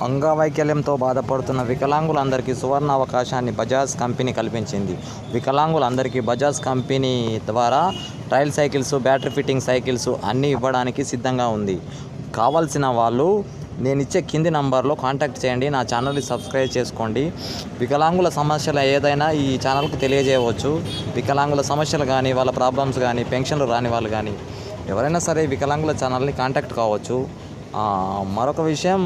అంగవైకల్యంతో బాధపడుతున్న వికలాంగులందరికీ సువర్ణ అవకాశాన్ని బజాజ్ కంపెనీ కల్పించింది. వికలాంగులందరికీ బజాజ్ కంపెనీ ద్వారా trial cycles, battery fitting cycles అన్నీ ఇవ్వడానికి సిద్ధంగా ఉంది. కావాల్సిన వాళ్ళు నేనిచ్చే కింది నంబర్లో కాంటాక్ట్ చేయండి. నా ఛానల్ని సబ్స్క్రైబ్ చేసుకోండి. వికలాంగుల సమస్యలు ఏదైనా ఈ ఛానల్కి తెలియజేయవచ్చు. వికలాంగుల సమస్యలు కానీ, వాళ్ళ ప్రాబ్లమ్స్ కానీ, పెన్షన్లు రాని వాళ్ళు కానీ ఎవరైనా సరే వికలాంగుల ఛానల్ని కాంటాక్ట్ కావచ్చు. మరొక విషయం,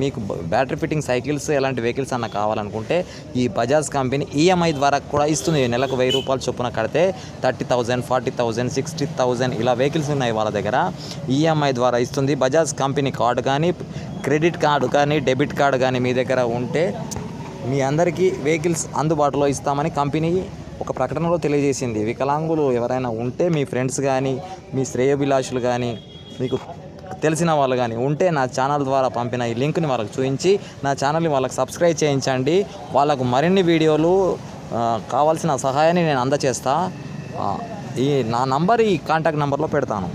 మీకు బ్యాటరీ ఫిట్టింగ్ సైకిల్స్ ఎలాంటి వెహికల్స్ అన్న కావాలనుకుంటే ఈ బజాజ్ కంపెనీ ఈఎంఐ ద్వారా కూడా ఇస్తుంది. నెలకు 1000 రూపాయలు చొప్పున కడితే 30,000, 40,000, 60,000 ఇలా వెహికల్స్ ఉన్నాయి వాళ్ళ దగ్గర. ఈఎంఐ ద్వారా ఇస్తుంది. బజాజ్ కంపెనీ కార్డు కానీ, క్రెడిట్ కార్డు కానీ, డెబిట్ కార్డు కానీ మీ దగ్గర ఉంటే మీ అందరికీ వెహికల్స్ అందుబాటులో ఇస్తామని కంపెనీ ఒక ప్రకటనలో తెలియజేసింది. వికలాంగులు ఎవరైనా ఉంటే మీ ఫ్రెండ్స్ కానీ, మీ శ్రేయోభిలాషులు కానీ, మీకు తెలిసిన వాళ్ళు కానీ ఉంటే నా ఛానల్ ద్వారా పంపిన ఈ లింక్ని వాళ్ళకి చూపించి నా ఛానల్ని వాళ్ళకి సబ్స్క్రైబ్ చేయించండి. వాళ్ళకు మరిన్ని వీడియోలు కావాల్సిన సహాయాన్ని నేను అందజేస్తా. నా నంబర్ ఈ కాంటాక్ట్ నెంబర్లో పెడతాను.